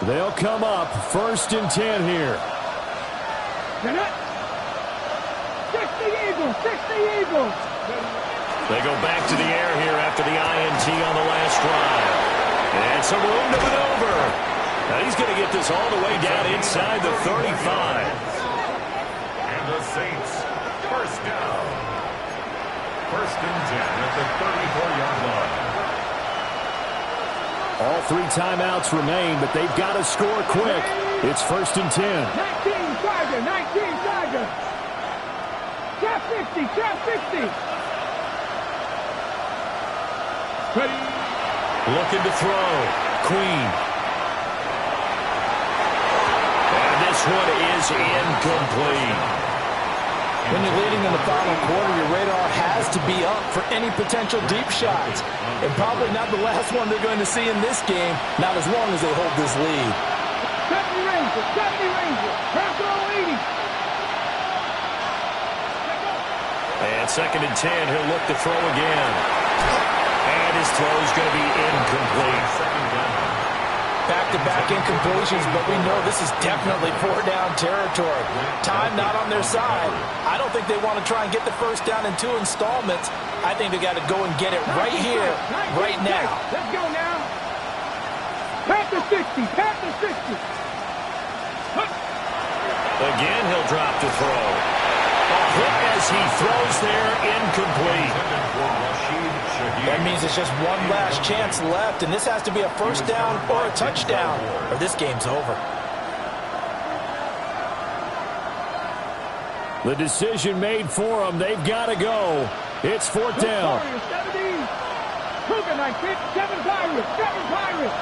They'll come up 1st and 10 here. 60 Eagles, 60 Eagles. They go back to the air here after the INT on the last drive. And some room to maneuver. Now he's going to get this all the way down inside the 35. And the Saints, 1st down. 1st and 10 at the 34-yard line. All 3 timeouts remain, but they've got to score quick. It's 1st and 10. 19 Tiger, 19 Tiger. Trap 50, trap 50. Ready. Looking to throw. Queen. And this one is incomplete. When you're leading in the final quarter, your radar has to be up for any potential deep shots. And probably not the last one they're going to see in this game, not as long as they hold this lead. 70 Ranger, 70 Ranger. Pass all 80. And 2nd and 10, he'll look to throw again. And his throw is going to be incomplete. Back-to-back incompletions, but we know this is definitely 4-down territory. Time not on their side. I don't think they want to try and get the 1st down in 2 installments. I think they got to go and get it right here, right now. Let's go now. Panther 60, Panther 60. Again, he'll drop to throw. A hit as he throws there, incomplete. That means it's just one last chance left, and this has to be a 1st down or a touchdown, or this game's over. The decision made for them. They've got to go. It's 4th down. 70. Cougar 19, 7 Pirates, 7 Pirates.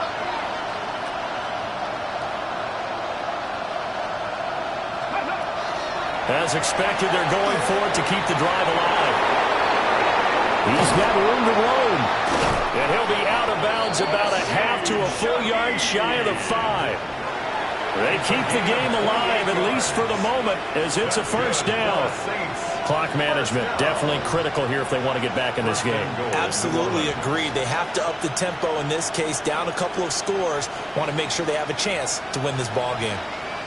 As expected, they're going for it to keep the drive alive. He's got room to roam. And he'll be out of bounds about a half to a full yard shy of the 5. They keep the game alive, at least for the moment, as it's a 1st down. Clock management definitely critical here if they want to get back in this game. Absolutely agreed. They have to up the tempo in this case, down a couple of scores. Want to make sure they have a chance to win this ball game.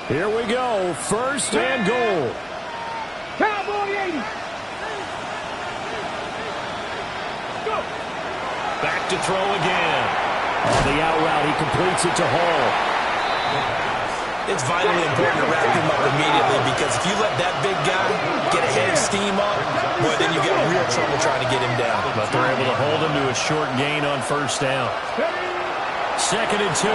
Here we go. 1st and goal. Cowboy 80. Go. Back to throw again. On the out route, he completes it to Hall. It's vitally important to wrap him up immediately, because if you let that big guy get ahead, steam up, boy, then you get real trouble trying to get him down. But they're able to hold him to a short gain on 1st down. 2nd and 2.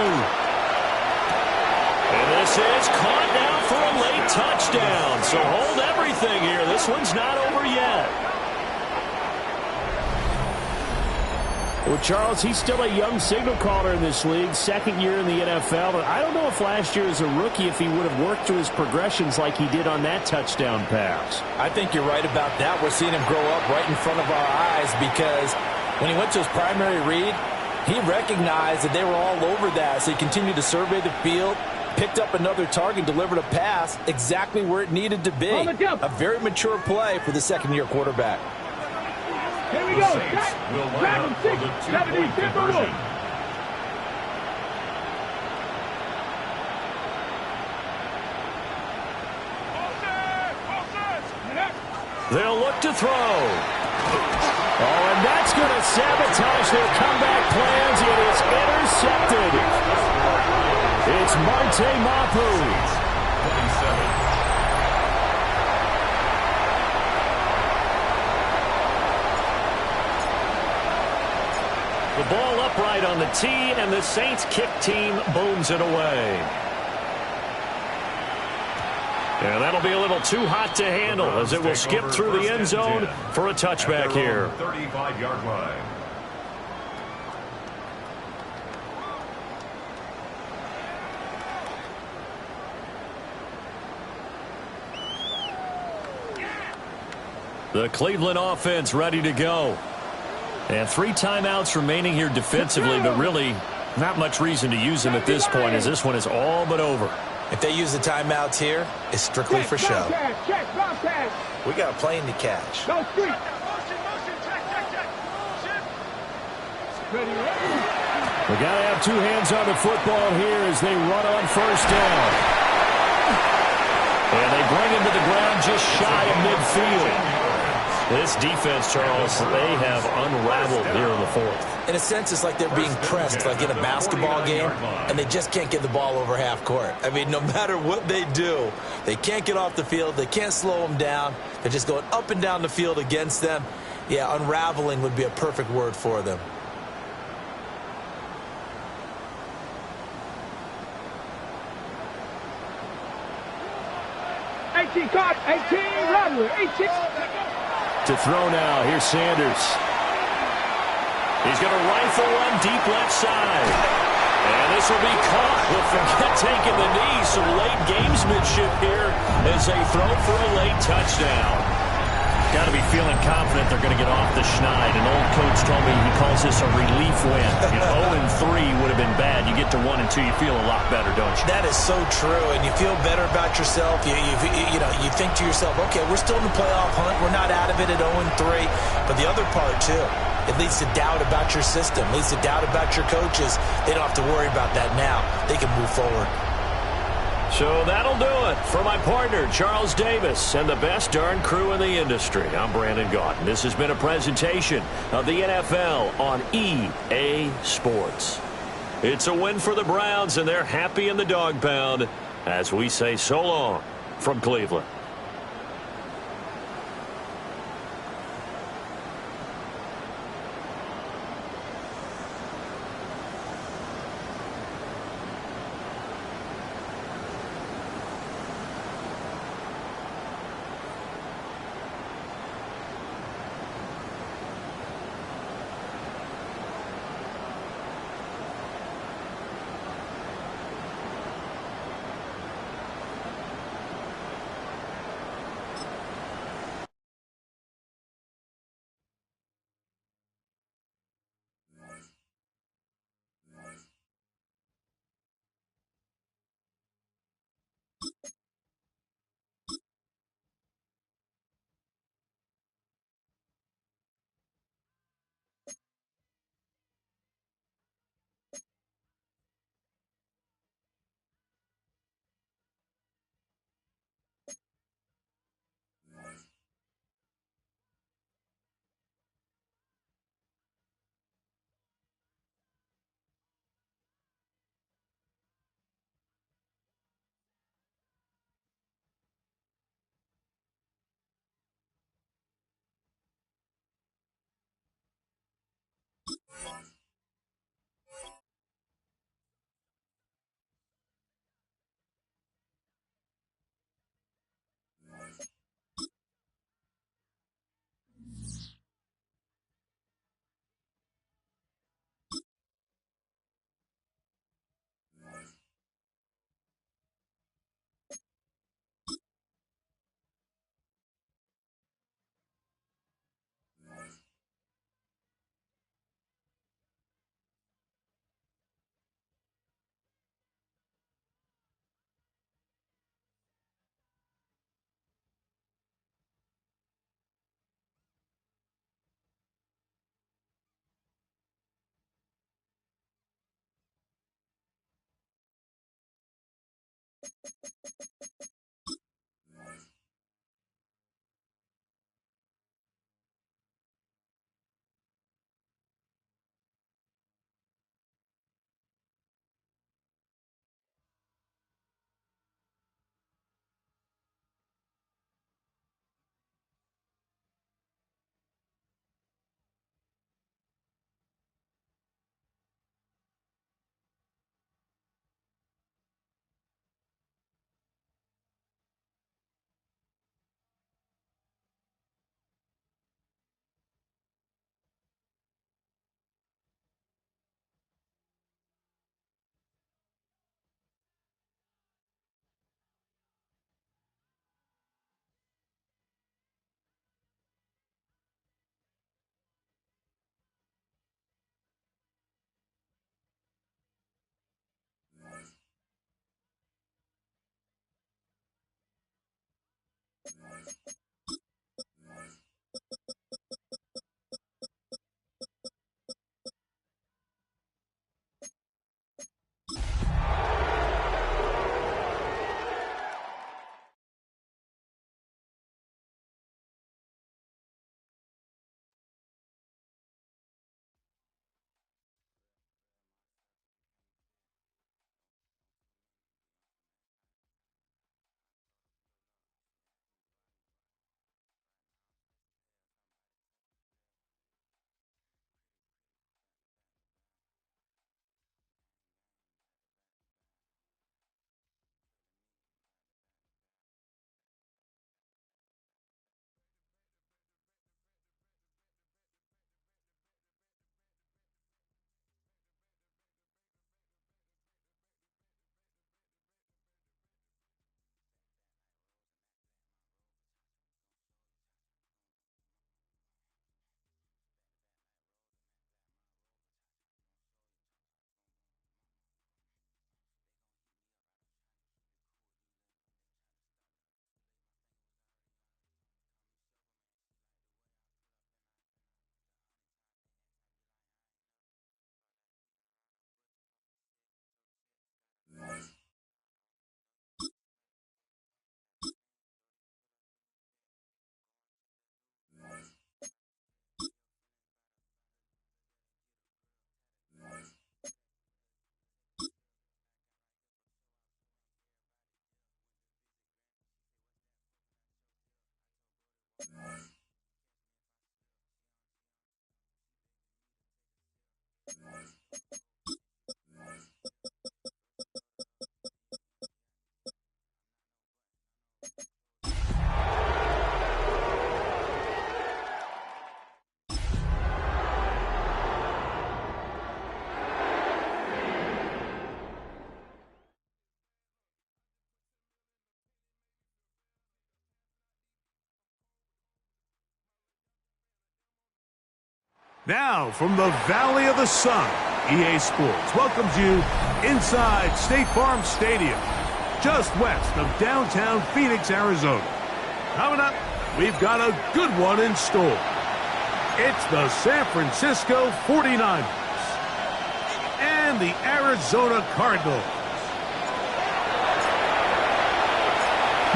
And this is caught now for a late touchdown. So hold everything here. This one's not over yet. Well, Charles, he's still a young signal caller in this league, 2nd year in the NFL. But I don't know if last year as a rookie, if he would have worked through his progressions like he did on that touchdown pass. I think you're right about that. We're seeing him grow up right in front of our eyes, because when he went to his primary read, he recognized that they were all over that. So he continued to survey the field, picked up another target, delivered a pass exactly where it needed to be. A very mature play for the 2nd-year quarterback. Here we go. Dragon 6, 70, conversion. They'll look to throw. Oh, and that's going to sabotage their comeback plans. It is intercepted. It's Marte Mapu. 27. The ball upright on the tee, and the Saints kick team booms it away. And that'll be a little too hot to handle, as it will skip through the end zone for a touchback here. 35-yard line. The Cleveland offense ready to go. And 3 timeouts remaining here defensively, but really not much reason to use them at this point, as this one is all but over. If they use the timeouts here, it's strictly for show. We got a plane to catch. Go street. We got to have two hands on the football here as they run on first down. And they bring him to the ground just shy of midfield. This defense, Charles, they have unraveled here in the fourth. In a sense, it's like they're being pressed, like in a basketball game, and they just can't get the ball over half court. I mean, no matter what they do, they can't get off the field. They can't slow them down. They're just going up and down the field against them. Yeah, unraveling would be a perfect word for them. Caught, 18, Rodley, 18. To throw now, here's Sanders. He's going to rifle one deep left side. And this will be caught. He'll forget taking the knee. Some late gamesmanship here as they throw for a late touchdown. Got to be feeling confident they're going to get off the schneid. An old coach told me he calls this a relief win. 0-3 would have been bad. You get to 1-2, you feel a lot better, don't you? That is so true, and you feel better about yourself. You think to yourself, okay, we're still in the playoff hunt. We're not out of it at 0-3. But the other part, too, it leads to doubt about your system. It leads to doubt about your coaches. They don't have to worry about that now. They can move forward. So that'll do it for my partner, Charles Davis, and the best darn crew in the industry. I'm Brandon Gaudin. This has been a presentation of the NFL on EA Sports. It's a win for the Browns, and they're happy in the dog pound as we say so long from Cleveland. Now, from the Valley of the Sun, EA Sports welcomes you inside State Farm Stadium, just west of downtown Phoenix, Arizona. Coming up, we've got a good one in store. It's the San Francisco 49ers and the Arizona Cardinals.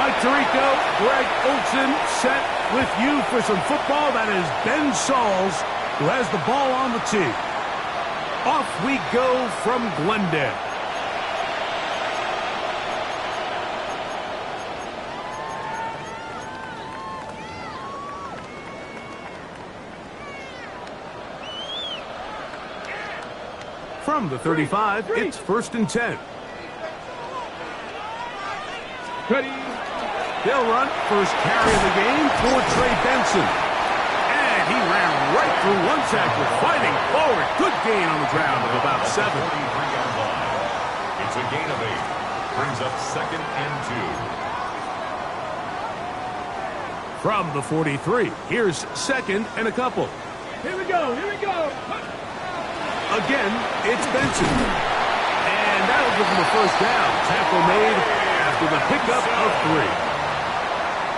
Mike Tirico, Greg Olson set with you for some football. That is Ben Sauls, who has the ball on the tee. Off we go from Glendale. From the 35, it's 1st and 10. They'll run first carry of the game for Trey Benson. And he ran right through one tackle, fighting forward. Good gain on the ground of about 7. It's a gain of 8. Brings up 2nd and 2. From the 43, here's 2nd and a couple. Here we go, here we go. Again, it's Benson. And that'll give him a first down. Tackle made after the pickup of 3.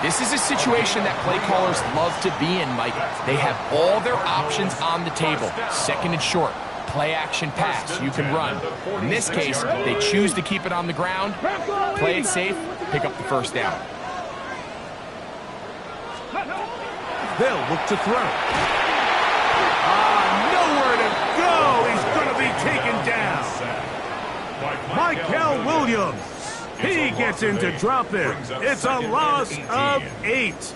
This is a situation that play callers love to be in, Mike. They have all their options on the table. 2nd and short, play action pass, you can run. In this case, they choose to keep it on the ground, play it safe, pick up the first down. They'll look to throw. Nowhere to go. He's going to be taken down. Michael Williams. He gets in to drop it. It's a loss of 8.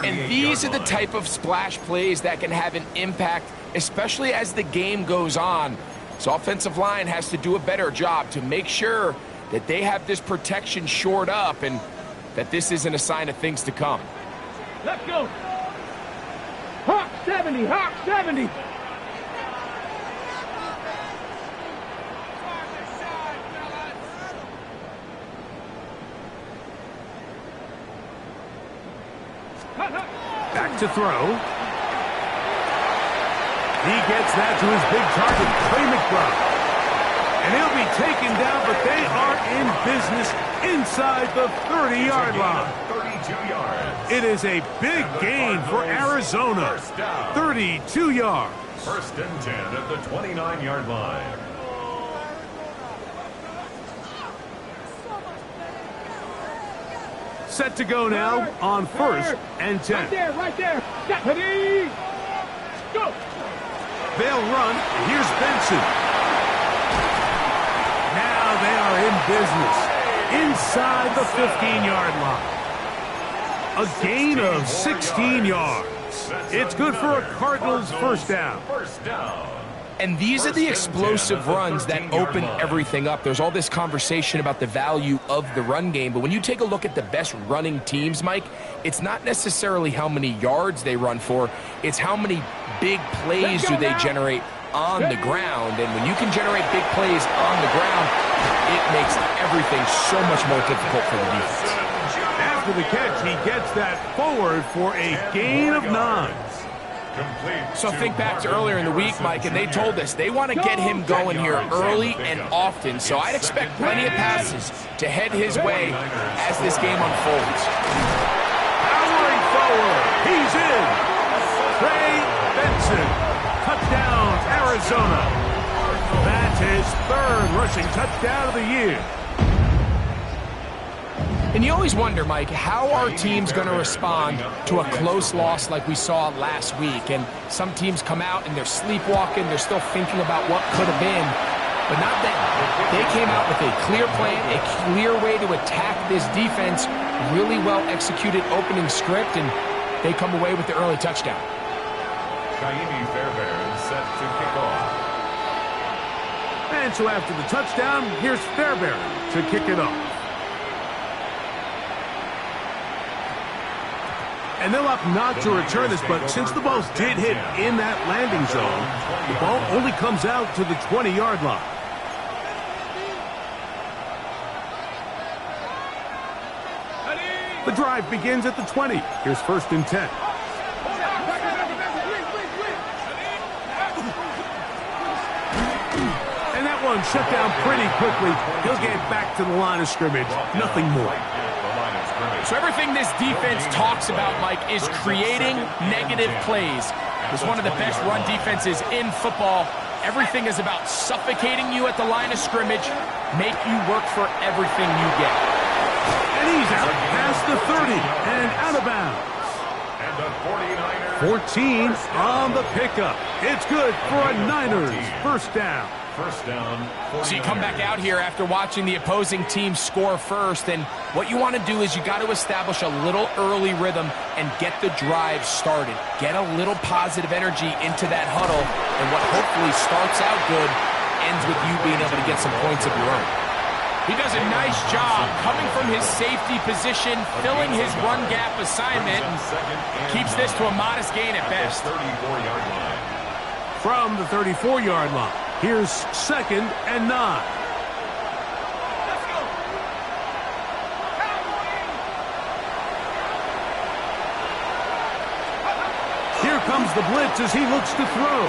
And these are the type of splash plays that can have an impact, especially as the game goes on. So offensive line has to do a better job to make sure that they have this protection shored up and that this isn't a sign of things to come. Let's go. Hawk 70, Hawk 70. Back to throw. He gets that to his big target, Trey McBride. And he'll be taken down, but they are in business inside the 30-yard line. 32 yards. It is a big gain for Arizona. 32 yards. 1st and 10 at the 29-yard line. Set to go now on 1st and 10. Right there, right there. Ready, go. They'll run. Here's Benson. Now they are in business inside the 15-yard line. A gain of 16 yards. It's good for a Cardinals first down. And these are the explosive runs that open everything up. There's all this conversation about the value of the run game, but when you take a look at the best running teams, Mike, it's not necessarily how many yards they run for, it's how many big plays do they generate on the ground. And when you can generate big plays on the ground, it makes everything so much more difficult for the defense. After the catch, he gets that forward for a gain of 9. So think back to earlier in the week, Mike, and they told us they want to get him going here early and often. So I'd expect plenty of passes to head his way as this game unfolds. Powering forward. He's in. Trey Benson. Touchdown, Arizona. That's his 3rd rushing touchdown of the year. And you always wonder, Mike, how are teams going to respond to a close loss like we saw last week? And some teams come out and they're sleepwalking. They're still thinking about what could have been. But not them. They came out with a clear plan, a clear way to attack this defense, really well executed opening script, and they come away with the early touchdown. Shaimi Fairbairn set to kick off. And so after the touchdown, here's Fairbairn to kick it off. And they'll opt not to return this, but since the ball did hit in that landing zone, the ball only comes out to the 20-yard line. The drive begins at the 20. Here's 1st and 10. And that one shut down pretty quickly. He'll get back to the line of scrimmage. Nothing more. So everything this defense talks about, Mike, is creating negative plays. It's one of the best run defenses in football. Everything is about suffocating you at the line of scrimmage, make you work for everything you get. And he's out past the 30 and out of bounds. And the 49ers 14 on the pickup. It's good for a Niners first down. First down. So you come back out here after watching the opposing team score first, and what you want to do is you got to establish a little early rhythm and get the drive started. Get a little positive energy into that huddle, and what hopefully starts out good ends with you being able to get some points of your own. He does a nice job coming from his safety position, filling his run gap assignment, keeps this to a modest gain at best. 34-yard line. From the 34-yard line, here's 2nd and 9. Here comes the blitz as he looks to throw.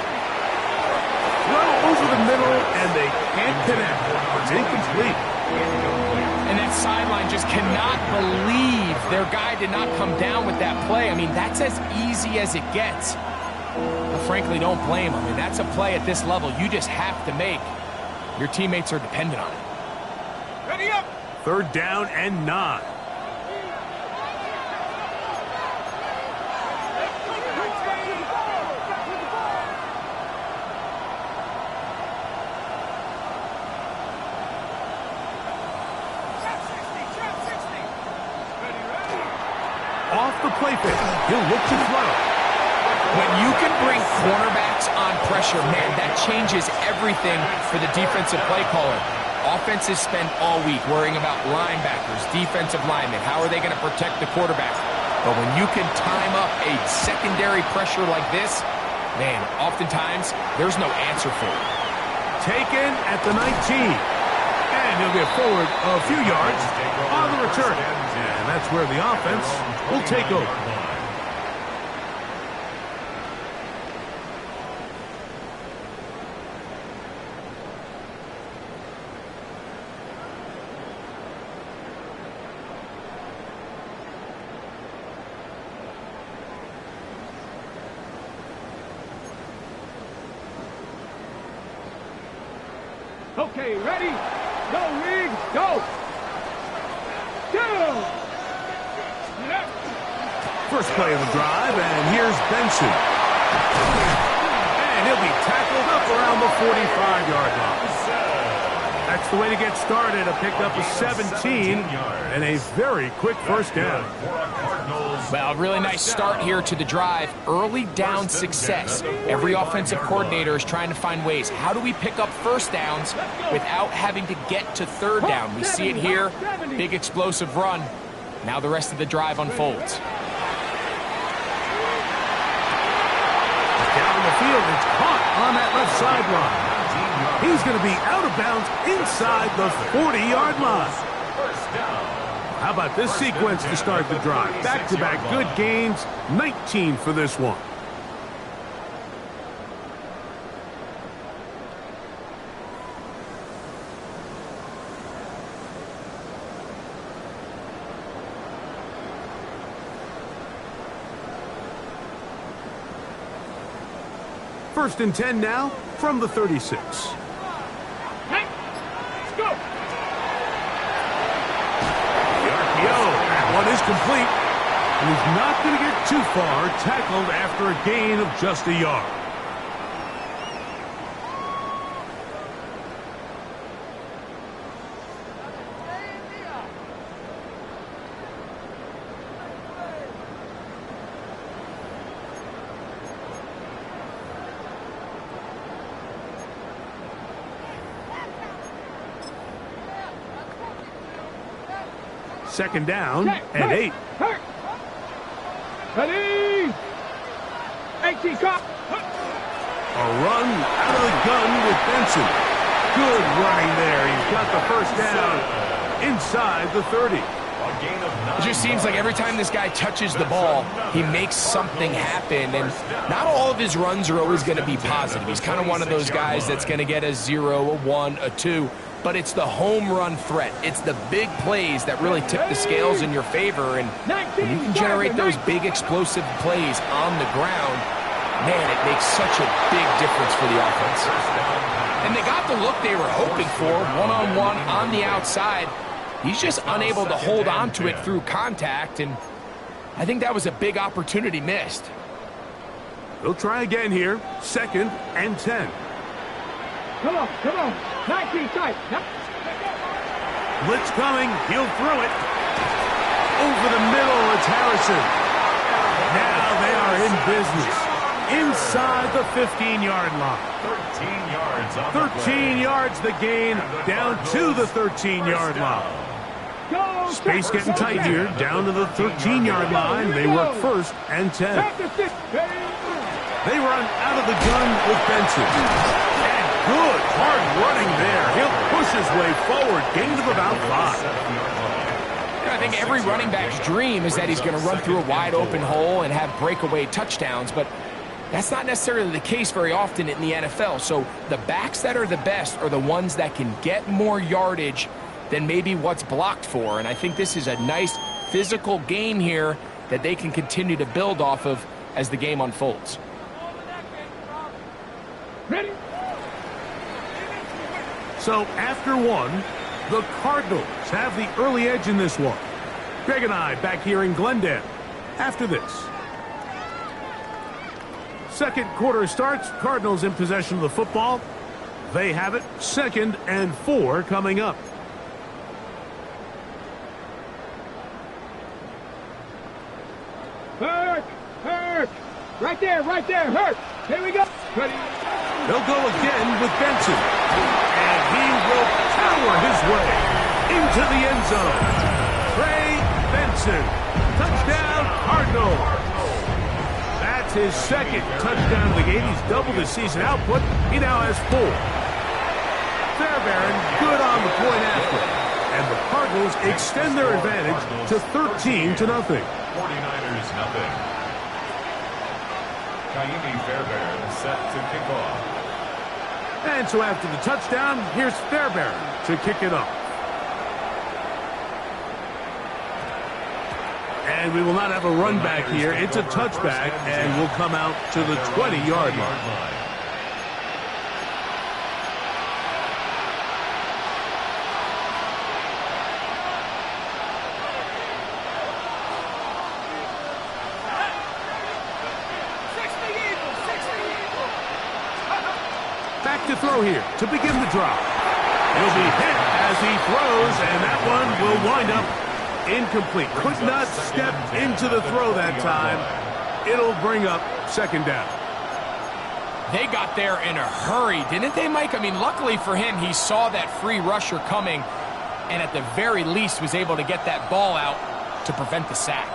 Throw over the middle, and they can't connect. It's incomplete. And that sideline just cannot believe their guy did not come down with that play. I mean, that's as easy as it gets. But frankly, don't blame him. I mean, that's a play at this level you just have to make. Your teammates are dependent on it. Ready up. 3rd down and 9. Off the play fake, he'll look to throw. When you can bring cornerbacks on pressure, man, that changes everything for the defensive play caller. Offenses spend all week worrying about linebackers, defensive linemen. How are they going to protect the quarterback? But when you can time up a secondary pressure like this, man, oftentimes there's no answer for it. Taken at the 19. And he'll get forward a few yards on the return. And that's where the offense will take over. Okay, ready? Go, Reed, go! Go! First play of the drive, and here's Benson. And he'll be tackled up around the 45-yard line. That's the way to get started. A pickup of 17 and a very quick first down. Well, a really nice start here to the drive. Early down success. Every offensive coordinator is trying to find ways. How do we pick up first downs without having to get to 3rd down? We see it here. Big explosive run. Now the rest of the drive unfolds. Down the field, it's caught on that left sideline. He's going to be out of bounds inside the 40-yard line. How about this sequence to start the drive? Back-to-back good gains, 19 for this one. First and 10 now from the 36. Hey, let's go! That one is complete. And he's not going to get too far, tackled after a gain of just a yard. Second down and 8. Hurt. Ready. 18 cut. A run out of the gun with Benson. Good running there. He's got the first down inside the 30. It just seems like every time this guy touches the ball, he makes something happen, and not all of his runs are always going to be positive. He's kind of one of those guys that's going to get a 0, a 1, a 2, but it's the home run threat. It's the big plays that really tip the scales in your favor, and when you can generate those big explosive plays on the ground, man, it makes such a big difference for the offense. And they got the look they were hoping for, one-on-one on the outside. He's just unable to hold on to it through contact, and I think that was a big opportunity missed. They'll try again here. Second and 10. Come on. 19 tight. Blitz coming. He'll throw it. Over the middle, it's Harrison. Now they are in business. Inside the 15-yard line. 13 yards the gain, down to the 13-yard line. Space getting tight here, down to the 13-yard line. They work first and 10. They run out of the gun with Benson. And good, hard running there. He'll push his way forward, gain of about 5. I think every running back's dream is that he's going to run through a wide open hole and have breakaway touchdowns, but that's not necessarily the case very often in the NFL. So the backs that are the best are the ones that can get more yardage than maybe what's blocked for. And I think this is a nice physical game here that they can continue to build off of as the game unfolds. Ready? So after one, the Cardinals have the early edge in this one. Greg and I back here in Glendale after this. Second quarter starts. Cardinals in possession of the football. They have it. Second and 4 coming up. Hurt. Right there. Hurt. Here we go. Ready. They'll go again with Benson. And he will power his way into the end zone. Trey Benson. Touchdown, Cardinals. That's his second touchdown of the game. He's doubled his season output. He now has 4. Fairbairn good on the point after. And the Cardinals extend their advantage to 13-0. 49ers nothing. Kaimi Fairbairn set to kick off. And so after the touchdown, here's Fairbairn to kick it off. And we will not have a run back here. It's a touchback, and we'll come out to the 20-yard line. Back to throw here to begin the drive. He'll be hit as he throws, and that one will wind up incomplete. Could not step into the throw that time. It'll bring up second down. They got there in a hurry, didn't they, Mike? I mean, luckily for him, he saw that free rusher coming and at the very least was able to get that ball out to prevent the sack.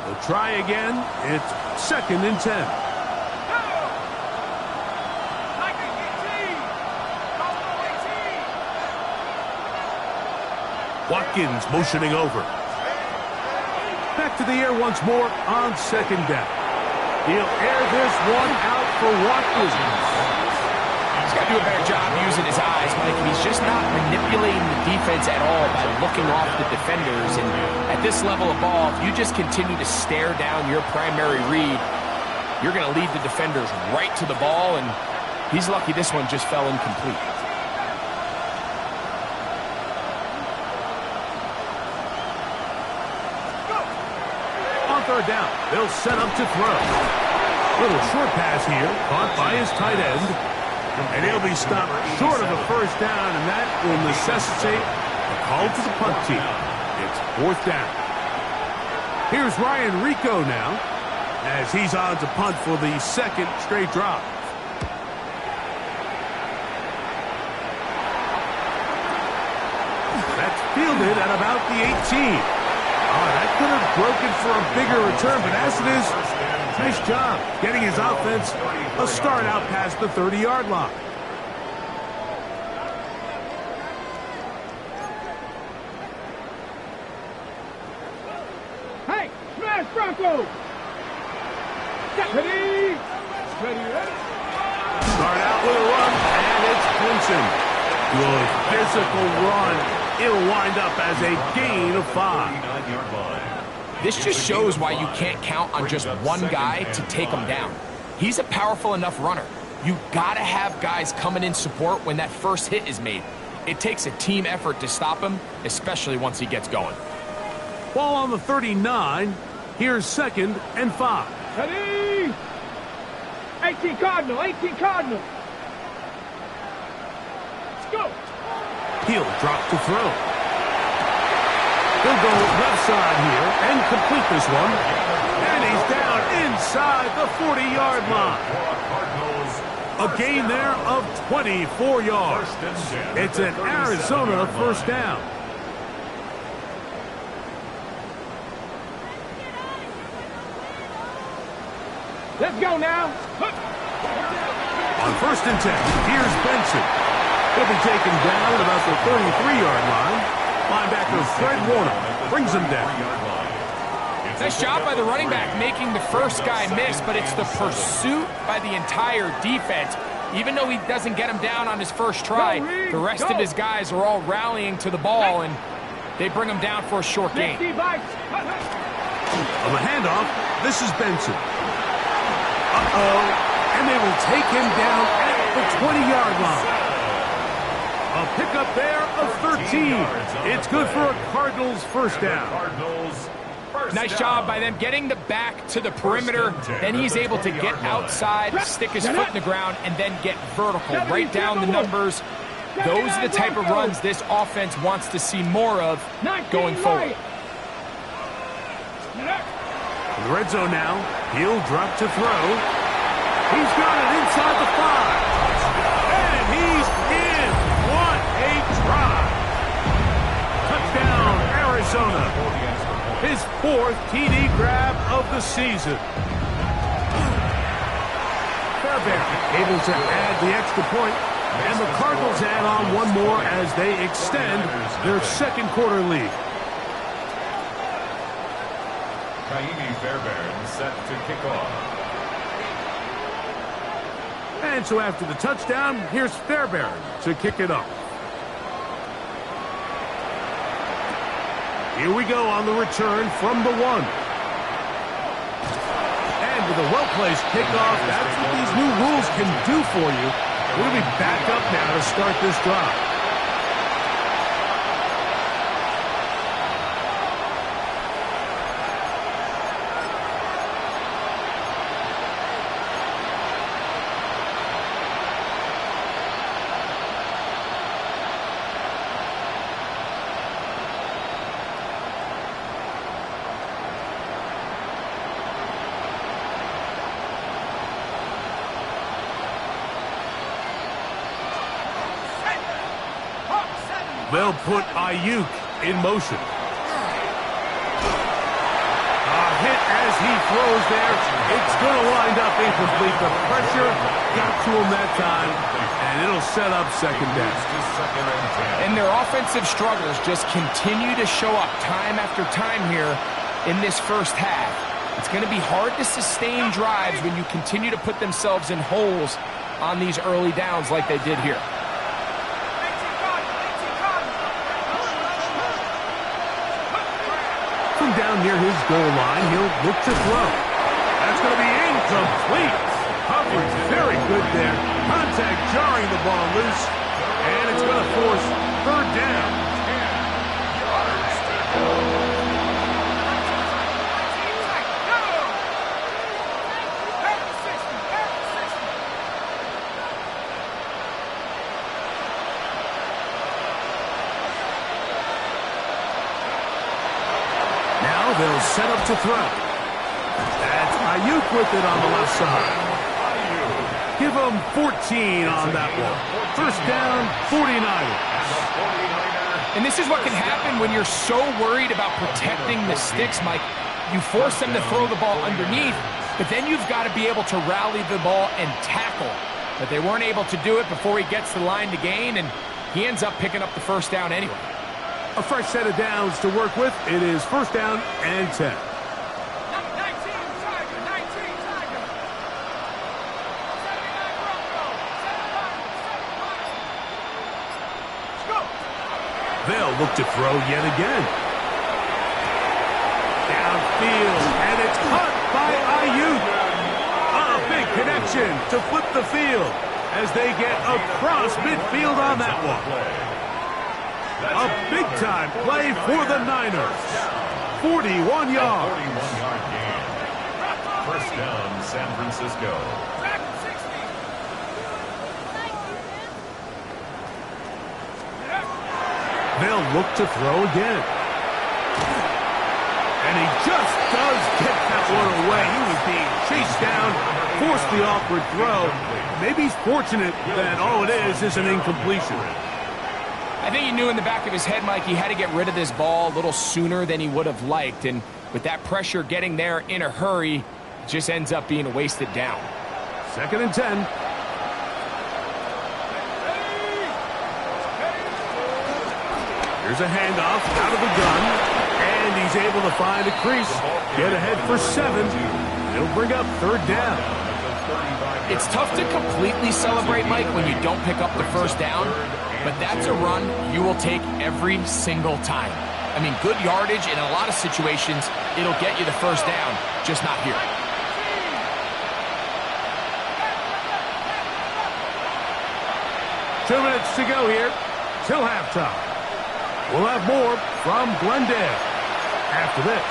They'll try again. It's second and 10. Watkins motioning over. Back to the air once more on second down. He'll air this one out for Watkins. He's got to do a better job using his eyes, Mike. He's just not manipulating the defense at all by looking off the defenders. And at this level of ball, if you just continue to stare down your primary read, you're going to lead the defenders right to the ball, and he's lucky this one just fell incomplete. Third down. They'll set up to throw. Little short pass here, caught by his tight end. And he'll be stopped short of a first down, and that will necessitate a call to the punt team. It's fourth down. Here's Ryan Rico now, as he's on to punt for the second straight drive. fielded at about the 18. That could have broken for a bigger return, but as it is, nice job getting his offense a start out past the 30-yard line. Hey, smash Bronco! Ready? Ready? Start out with a run, and it's Benson. Good physical run. It'll wind up as a gain of 5. This just shows why you can't count on just one guy to take him down. He's a powerful enough runner. You gotta have guys coming in support when that first hit is made. It takes a team effort to stop him, especially once he gets going. Ball on the 39. Here's 2nd and 5. Ready? 18 Cardinal, 18 Cardinal. Let's go. He'll drop to throw. He'll go left side here and complete this one. And he's down inside the 40-yard line. A gain there of 24 yards. It's an Arizona first down. Let's go now. On 1st and 10, here's Benson. He'll be taken down at about the 33-yard line. Linebacker Fred Warner brings him down. Nice job by the running back making the first guy miss, but it's the pursuit by the entire defense. Even though he doesn't get him down on his first try, the rest of his guys are all rallying to the ball, and they bring him down for a short gain. On the handoff, this is Benson. And they will take him down at the 20-yard line. A pickup there of 13. It's good for a Cardinals first down. Nice job by them getting the back to the perimeter. Then he's able to get outside, stick his foot in the ground, and then get vertical. Right down the numbers. Those are the type of runs this offense wants to see more of going forward. In the red zone now, he'll drop to throw. He's got it inside the 5. And he's in. What a drive. Touchdown, Arizona. His 4th TD grab of the season. Fairbairn able to add the extra point, and the Cardinals add on one more as they extend their 2nd quarter lead. Fairbairn set to kick off. And so after the touchdown, here's Fairbairn to kick it off. Here we go on the return from the 1. And with a well-placed kickoff, that's what these new rules can do for you. We're going to be back up now to start this drive. They'll put Ayuk in motion. A hit as he throws there. It's going to wind up incomplete. The pressure got to him that time, and it'll set up 2nd down. And their offensive struggles just continue to show up time after time here in this first half. It's going to be hard to sustain drives when you continue to put themselves in holes on these early downs like they did here. From down near his goal line, he'll look to throw. That's going to be incomplete. Coverage very good there. Contact jarring the ball loose. And it's going to force 3rd down. They'll set up to throw. That's Ayuk with it on the left side. Give them 14 on that one. First down, 49ers. And this is what can happen when you're so worried about protecting the sticks, Mike. You force them to throw the ball underneath, but then you've got to be able to rally the ball and tackle. But they weren't able to do it before he gets the line to gain, and he ends up picking up the first down anyway. A fresh set of downs to work with. It is first down and 10. They'll look to throw yet again. Downfield, and it's caught by Ayuk. A big connection to flip the field as they get across midfield on that one. A big-time play for the Niners. 41 yards. 41-yard gain. First down, San Francisco. They'll look to throw again. And he just does get that one away. He was being chased down, forced the awkward throw. Maybe he's fortunate that all it is an incompletion. I think he knew in the back of his head, Mike, he had to get rid of this ball a little sooner than he would have liked. And with that pressure getting there in a hurry, it just ends up being a wasted down. Second and 10. Here's a handoff out of the gun, and he's able to find a crease. Get ahead for 7. It'll bring up third down. It's tough to completely celebrate, Mike, when you don't pick up the first down, but that's a run you will take every single time. I mean, good yardage in a lot of situations, it'll get you the first down, just not here. Two minutes to go here till halftime. We'll have more from Glendale after this.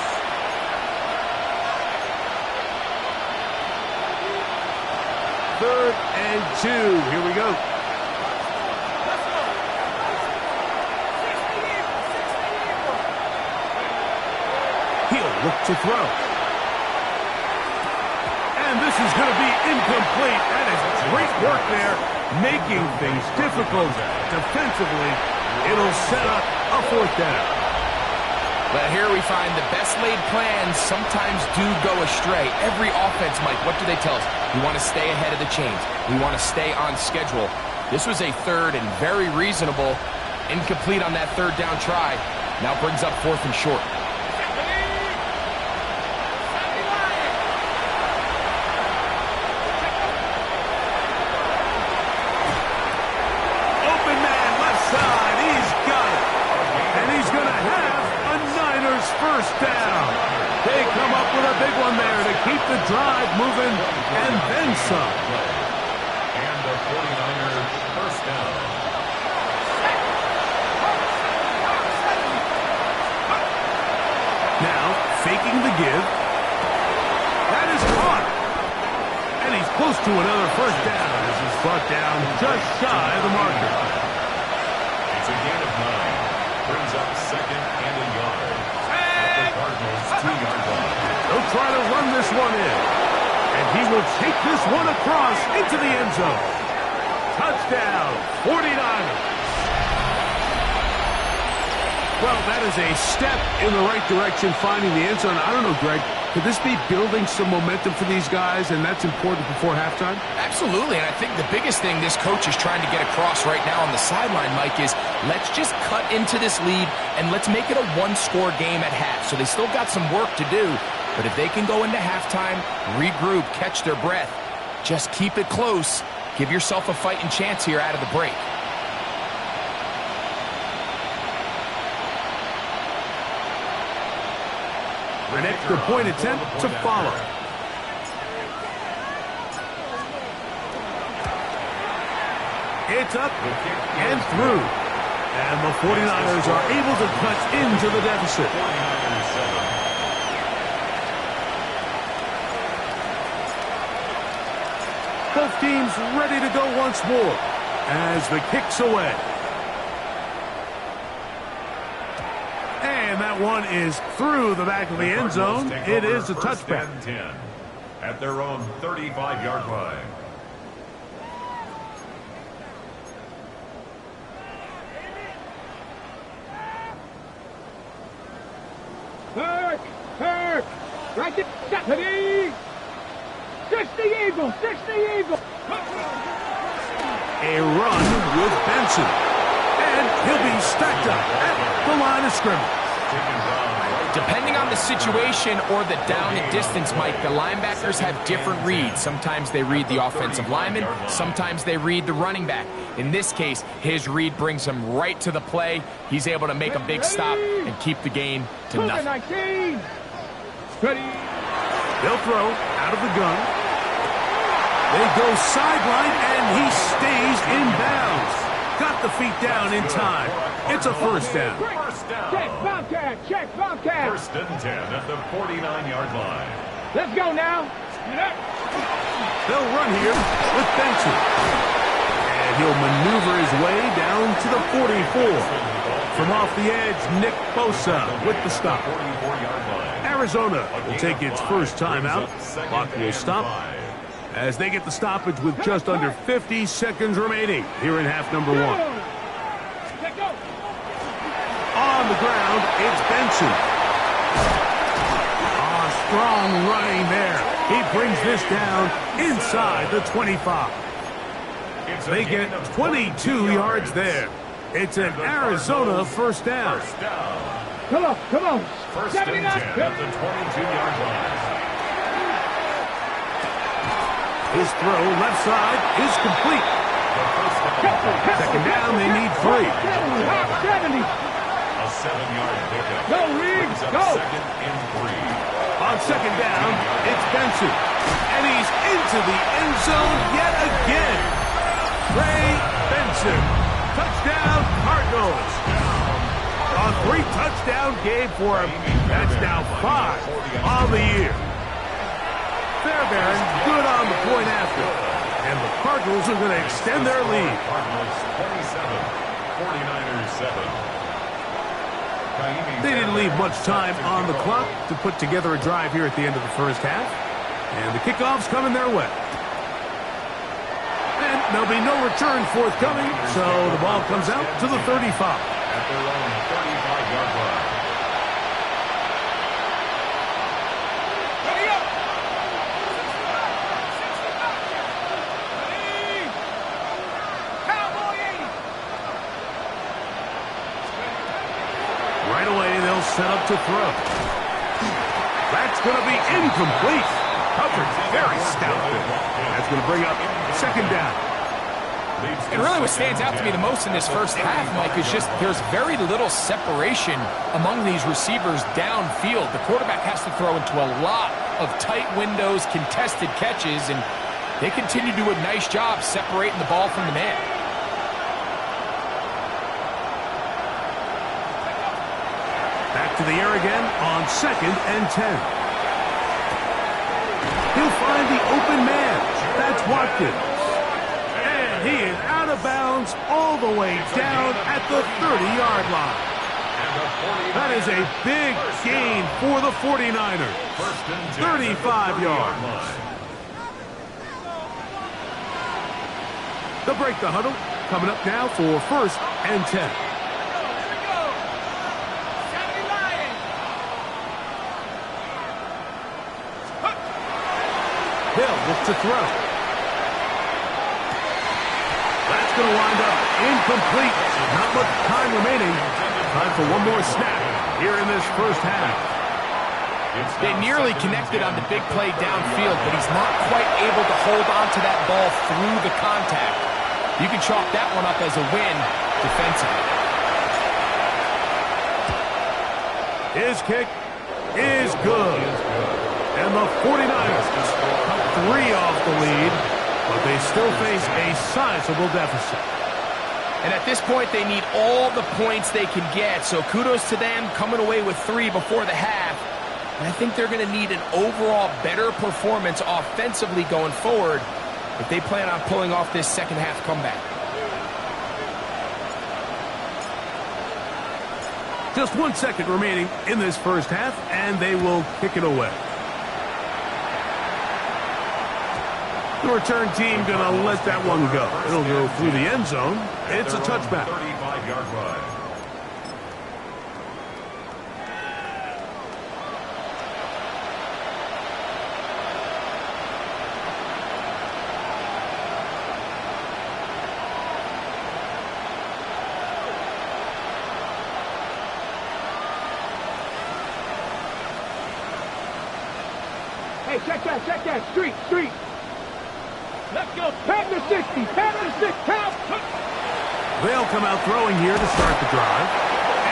Third and 2. Here we go. He'll look to throw. And this is going to be incomplete. That is great work there, making things difficult defensively. It'll set up a fourth down. But here we find the best laid plans sometimes do go astray. Every offense, Mike, what do they tell us? We want to stay ahead of the chains. We want to stay on schedule. This was a third and very reasonable. Incomplete on that third down try. Now brings up fourth and short. First down. They come up with a big one there to keep the drive moving and then some. And the 49ers first down. Now faking the give. That is caught. And he's close to another first down as he's brought down just shy of the marker. It's a gain of 9. Brings up second and a yard. Cardinals 2-yard line. They'll try to run this one in. And he will take this one across into the end zone. Touchdown, 49ers. Well, that is a step in the right direction, finding the end zone. I don't know, Greg, could this be building some momentum for these guys, and that's important before halftime? Absolutely, and I think the biggest thing this coach is trying to get across right now on the sideline, Mike, is let's just cut into this lead and let's make it a one-score game at half. So they still got some work to do, but if they can go into halftime, regroup, catch their breath, just keep it close, give yourself a fighting chance here out of the break. An extra point attempt to follow. It's up and through. And the 49ers are able to cut into the deficit. Both teams ready to go once more as the kick's away. And that one is through the back of the end zone. It is a touchback. 10 at their own 35-yard line. check. Hurt. Right there. Steady. 60 Eagle. 60 Eagle. A run with Benson. And he'll be stacked up at the line of scrimmage. Depending on the situation or the down and distance, Mike, the linebackers have different reads. Sometimes they read the offensive lineman. Sometimes they read the running back. In this case, his read brings him right to the play. He's able to make a big stop and keep the gain to nothing. 19. Ready. They'll throw out of the gun. They go sideline, and he stays in bounds. Got the feet down in time. It's a first down. Check, Bobcat. Check, Bobcat. First and 10 at the 49-yard line. Let's go now. They'll run here with Benson. And he'll maneuver his way down to the 44. From off the edge, Nick Bosa with the stop. 44-yard line. Arizona will take its first timeout. Clock will stop as they get the stoppage with just under 50 seconds remaining here in half number one. On the ground, it's Benson. Strong running there. He brings this down inside the 25. They get 22 yards there. It's an Arizona first down. Come on, come on. First and 10 at the 22-yard line. His throw left side is complete. Second down, they need 3. 70. A 7-yard pickup. Go, Reed, go. Second and 3. On second down, it's Benson. And he's into the end zone yet again. Ray Benson. Touchdown, Cardinals. A 3-touchdown game for him. That's now 5 on the year. Fairbairn good on the point after. And the Cardinals are going to extend their lead. Cardinals 27, 49ers 7. They didn't leave much time on the clock to put together a drive here at the end of the first half. And the kickoff's coming their way. And there'll be no return forthcoming, so the ball comes out to the 35. At their own 35-yard line. Right away, they'll set up to throw. That's going to be incomplete. Coverage very stout there. That's going to bring up second down. And really what stands out to me the most in this first half, Mike, is just there's very little separation among these receivers downfield. The quarterback has to throw into a lot of tight windows, contested catches, and they continue to do a nice job separating the ball from the man. Back to the air again on second and 10. He'll find the open man. That's Watkins. And he is out of bounds all the way down at the 30-yard line. That is a big gain for the 49ers. 35 yards. They'll break the huddle. Coming up now for first and 10. Hill looks to throw. That's going to wind up incomplete. Not much time remaining. Time for one more snap here in this first half. They nearly connected on the big play downfield, but he's not quite able to hold on to that ball through the contact. You can chalk that one up as a win defensively. His kick is good. And the 49ers cut 3 off the lead, but they still face a sizable deficit. And at this point, they need all the points they can get, so kudos to them coming away with 3 before the half. And I think they're going to need an overall better performance offensively going forward if they plan on pulling off this second half comeback. Just 1 second remaining in this first half, and they will kick it away. The return team going to let that one go. It'll go through the end zone. It's a touchback. 35-yard line. Hey, check that. Street. Let's go. Pat the 60. Count. They'll come out throwing here to start the drive.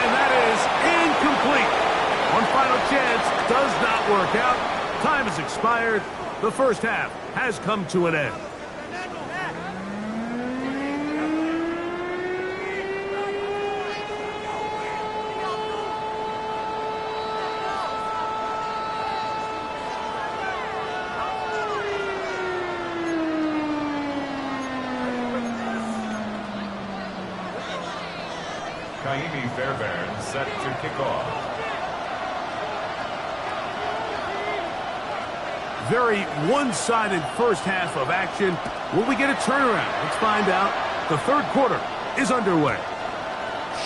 And that is incomplete. One final chance does not work out. Time has expired. The first half has come to an end. Kaimi Fairbairn set to kick off. Very one-sided first half of action. Will we get a turnaround? Let's find out. The third quarter is underway.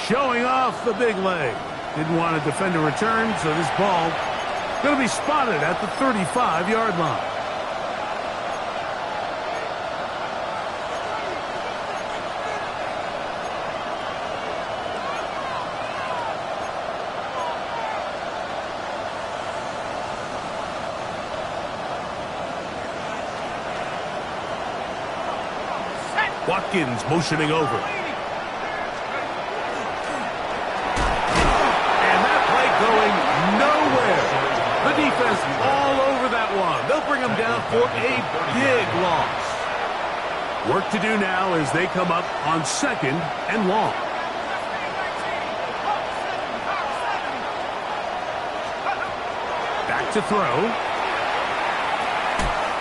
Showing off the big leg. Didn't want to defend a return, so this ball going to be spotted at the 35-yard line. Watkins motioning over. And that play going nowhere. The defense all over that one. They'll bring them down for a big loss. Work to do now as they come up on 2nd and long. Back to throw.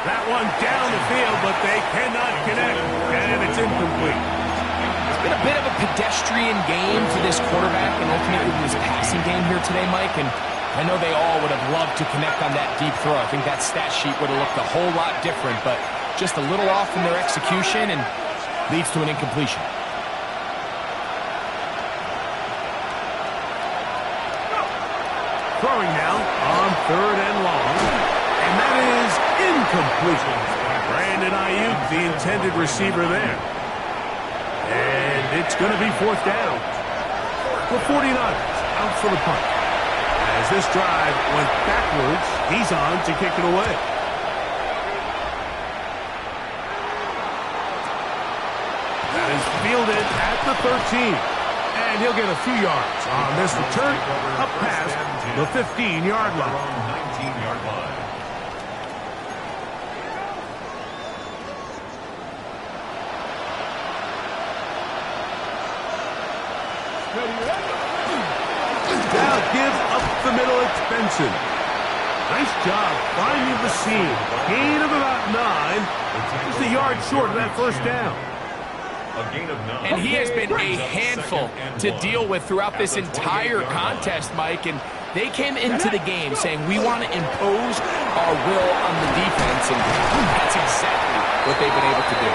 That one down the field, but they cannot connect, and it's incomplete. It's been a bit of a pedestrian game for this quarterback and ultimately this passing game here today, Mike, and I know they all would have loved to connect on that deep throw. I think that stat sheet would have looked a whole lot different, but just a little off in their execution and leads to an incompletion. Throwing now on 3rd and long, and that is incomplete. Brandon Ayuk, the intended receiver there. And it's going to be 4th down. The 49ers out for the punt. As this drive went backwards, he's on to kick it away. That is fielded at the 13. And he'll get a few yards on this return up past the 15-yard line. 19-yard line. Now gives up the middle. It's Benson. Nice job finding the seam. Gain of about 9. Just a yard short of that first down. A gain of 9. And he has been a handful to deal with throughout this entire contest, Mike. And they came into the game saying, we want to impose our will on the defense. And that's exactly what they've been able to do.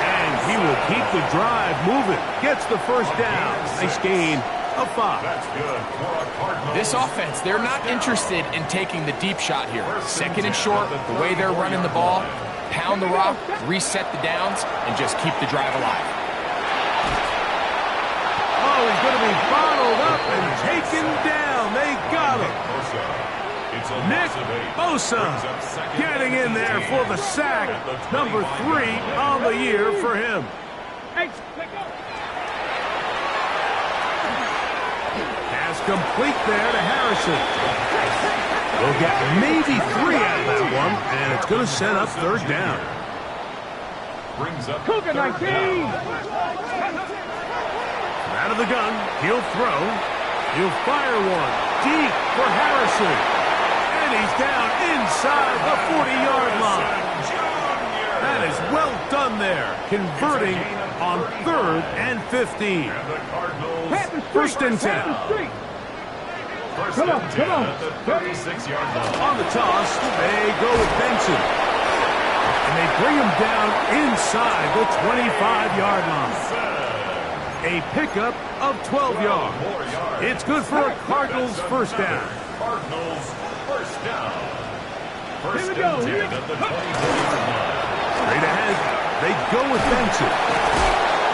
And he will keep the drive moving. Gets the first down. Nice gain of 5. That's good for a Cardinals. This offense, they're not interested in taking the deep shot here. 2nd and short, the way they're running the ball, pound the rock, reset the downs, and just keep the drive alive. Oh, he's going to be bottled up and taken down. They got him. Nick Bosa getting in there for the sack. Number 3 on the year for him. Pass complete there to Harrison. We'll get maybe 3 out of that one, and it's going to set up 3rd down. Brings up Cougar 19. Out of the gun, he'll throw. He'll fire one deep for Harrison. And he's down inside the 40-yard line. That is well done there, converting on 3rd and 15. First and 10. Come on. At the 36-yard line. On the toss, they go with Benson. And they bring him down inside the 25-yard line. A pickup of 12 yards. It's good for a Cardinals first down. Cardinals first down. First Here we go. and 10 at the 24-yard line. Straight ahead, they go with Benson.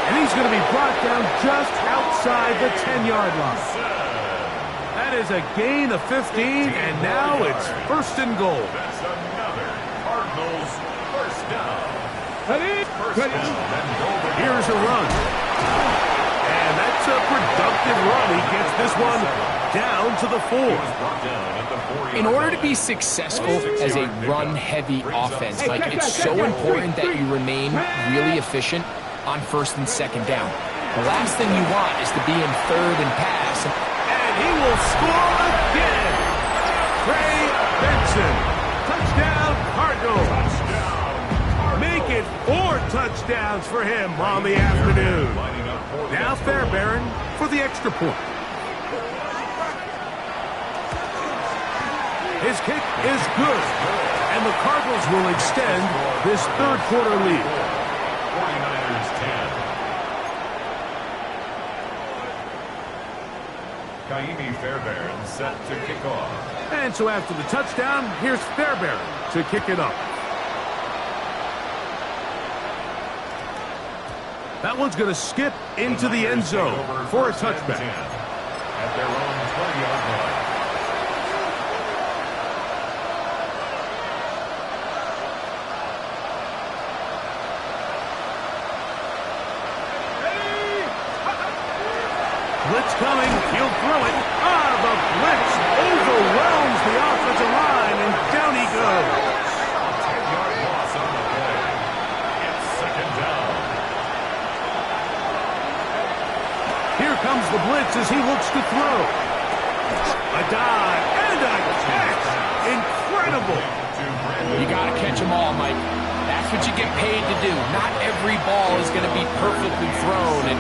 And he's going to be brought down just outside the 10-yard line. That That is a gain of 15, and now it's first and goal. That's another Cardinals first down. Ready? First down and goal to go. Here's a run. And that's a productive run. He gets this one down to the 4. Brought down at the 4-yard In order to line. be successful as a run-heavy offense, like, it's so important that you remain really efficient on first and second down. The last thing you want is to be in third and pass. And he will score again. Trey Benson. Touchdown, Cardinals. Make it 4 touchdowns for him on the afternoon. Lining up for the Now Fairbairn for the extra point. His kick is good. And the Cardinals will extend this third quarter lead. 49ers 10. Kaimi Fairbairn set to kick off. And so after the touchdown, here's Fairbairn to kick it up. That one's going to skip into the end zone for a touchback. At their own 20-yard line. Blitz coming. He'll throw it. The blitz overwhelms the offensive line, and down he goes. 10-yard loss on the play. It's second down. Here comes the blitz as he looks to throw. A dive and a catch. Incredible. You got to catch them all, Mike. That's what you get paid to do. Not every ball is going to be perfectly thrown, and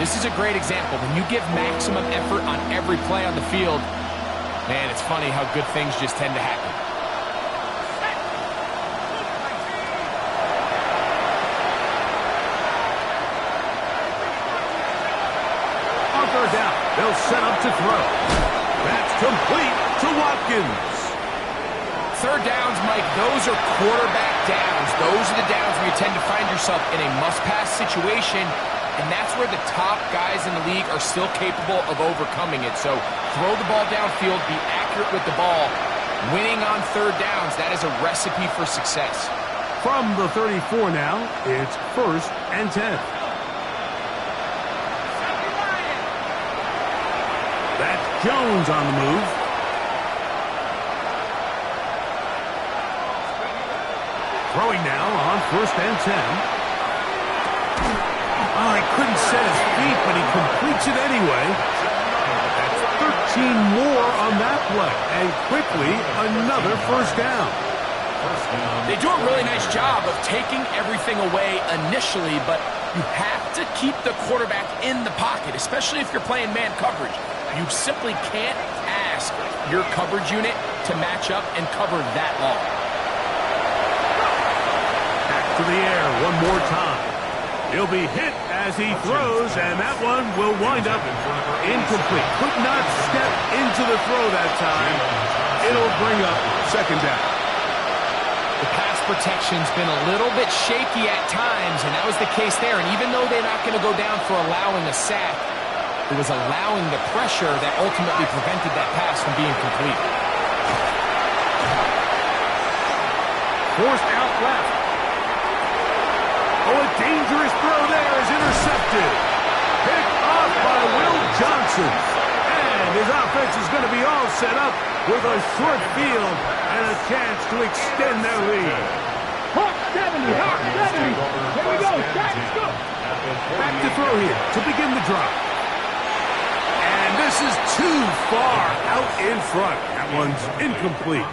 this is a great example. When you give maximum effort on every play on the field, man, it's funny how good things just tend to happen. On third down, they'll set up to throw. That's complete to Watkins. Third downs, Mike, those are quarterback downs. Those are the downs where you tend to find yourself in a must-pass situation, and that's where the top guys in the league are still capable of overcoming it. So throw the ball downfield, be accurate with the ball. Winning on third downs, that is a recipe for success. From the 34 now, it's first and 10. That's Jones on the move. Throwing now on first and 10. Oh, he couldn't set his feet, but he completes it anyway. That's 13 more on that play. And quickly, another first down. They do a really nice job of taking everything away initially, but you have to keep the quarterback in the pocket, especially if you're playing man coverage. You simply can't ask your coverage unit to match up and cover that long. Back to the air one more time. He'll be hit as he throws, and that one will wind up incomplete. Could not step into the throw that time. It'll bring up second down. The pass protection's been a little bit shaky at times, and that was the case there. And even though they're not going to go down for allowing a sack, it was allowing the pressure that ultimately prevented that pass from being complete. Forced out left. Oh, a dangerous throw there is intercepted. Picked off by Will Johnson. And his offense is going to be all set up with a short field and a chance to extend their lead. Hawk 70, Hawk 70. Here we go, Giants go. Back to throw here to begin the drive. And this is too far out in front. That one's incomplete.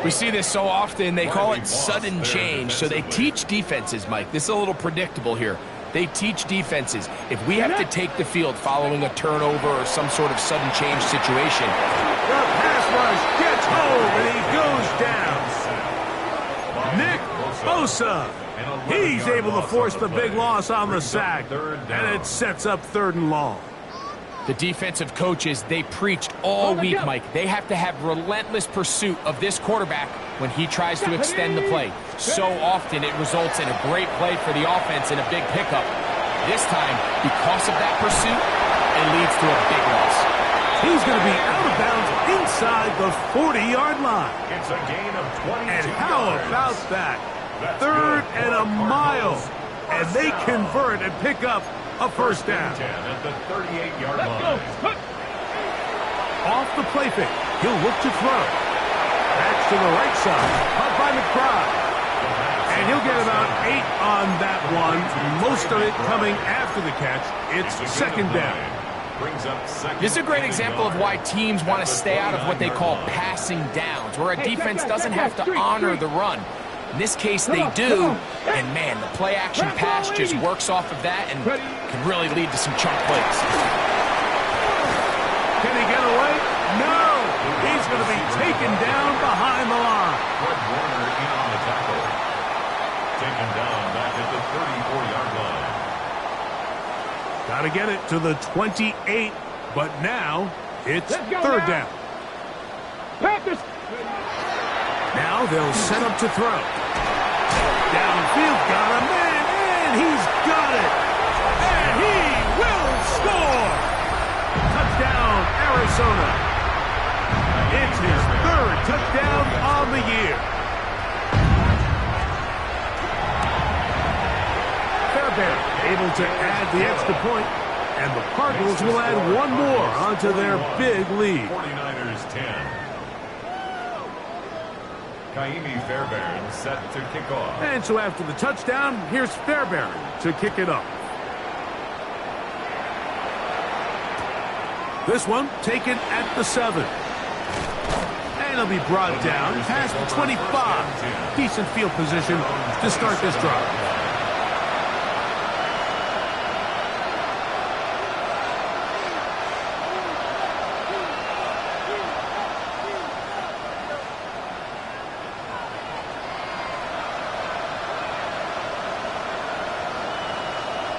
We see this so often, they call it sudden change. So they teach defenses, Mike. This is a little predictable here. They teach defenses. If we have to take the field following a turnover or some sort of sudden change situation, The pass rush gets home and he goes down. Nick Bosa. He's able to force the big loss on the sack. And it sets up third and long. the defensive coaches, they preached all week, Mike. They have to have relentless pursuit of this quarterback when he tries to extend the play. So often it results in a great play for the offense and a big pickup. This time, because of that pursuit, it leads to a big loss. He's going to be out of bounds inside the 40-yard line. It's a gain of 22 And how yards. about that? That's Third good and for a the mile. Cardinals. And First they down. convert and pick up a first down. 10 at the 38-yard Let's go. line. Off the play fake. He'll look to throw. That's to the right side. Caught by McBride. And he'll get about 8 on that one. Most of it coming after the catch. It's second down. Brings up second. This is a great example of why teams want to stay out of what they call passing downs, where a defense doesn't have to honor the run. In this case, they do, and man, the play-action pass just works off of that and can really lead to some chunk plays. Can he get away? No! He's going to be taken down behind the line. Fred Warner in on the tackle. Taken down back at the 34-yard line. Got to get it to the 28, but now it's Let's go third now. down. Panthers. Now they'll set up to throw. Downfield, got a man, and he's got it. And he will score. Touchdown, Arizona. It's his third touchdown on the year. Fairbairn able to add the extra point, and the Cardinals will add one more onto their big lead. 49ers 10. Kaimi Fairbairn set to kick off. And so after the touchdown, here's Fairbairn to kick it off. This one taken at the 7. And it'll be brought down past the 25. Decent field position to start this drive.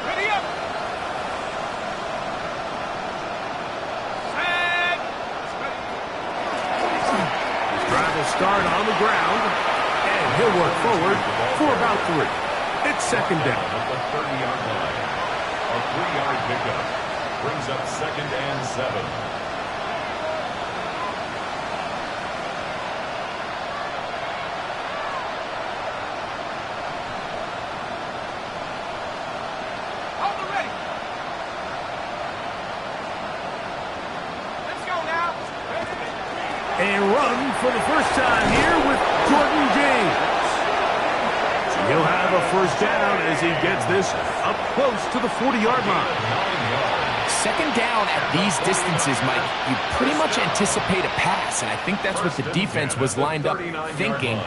Ready up. Set. Drive will start on the ground, and he'll work forward for about 3. It's second down. At the 30-yard line. A 3-yard pickup. Brings up second and 7. Hold the ready. Let's go now. And run for the first time here with Jordan James. He'll have a first down as he gets this up close to the 40-yard line. Second down at these distances, Mike, you pretty much anticipate a pass, and I think that's what the defense was lined up thinking.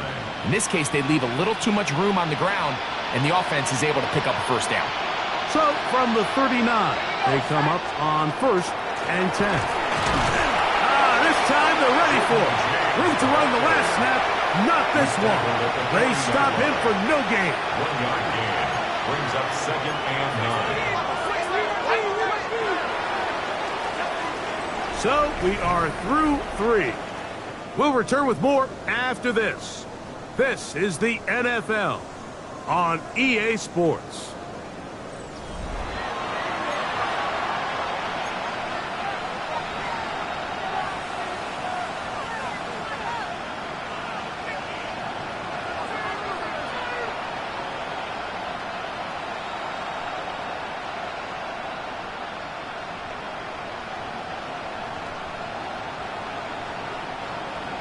In this case, they leave a little too much room on the ground, and the offense is able to pick up a first down. So from the 39, they come up on first and 10. This time they're ready for it. Room to run the last snap, not this one. They stop him for no gain. 1-yard gain. Brings up second and 9. So we are through 3. We'll return with more after this. This is the NFL on EA Sports.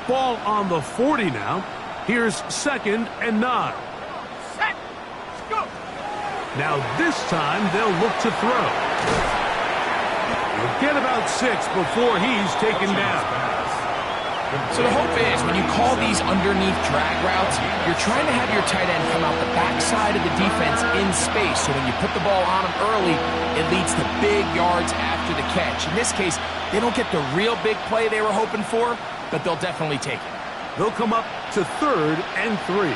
Ball on the 40 now. Here's second and 9. Set. Let's go. Now this time they'll look to throw. He'll get about 6 before he's taken down. So the hope is when you call these underneath drag routes, you're trying to have your tight end come out the backside of the defense in space. So when you put the ball on him early, it leads to big yards after the catch. In this case, they don't get the real big play they were hoping for, but they'll definitely take it. They'll come up to third and 3.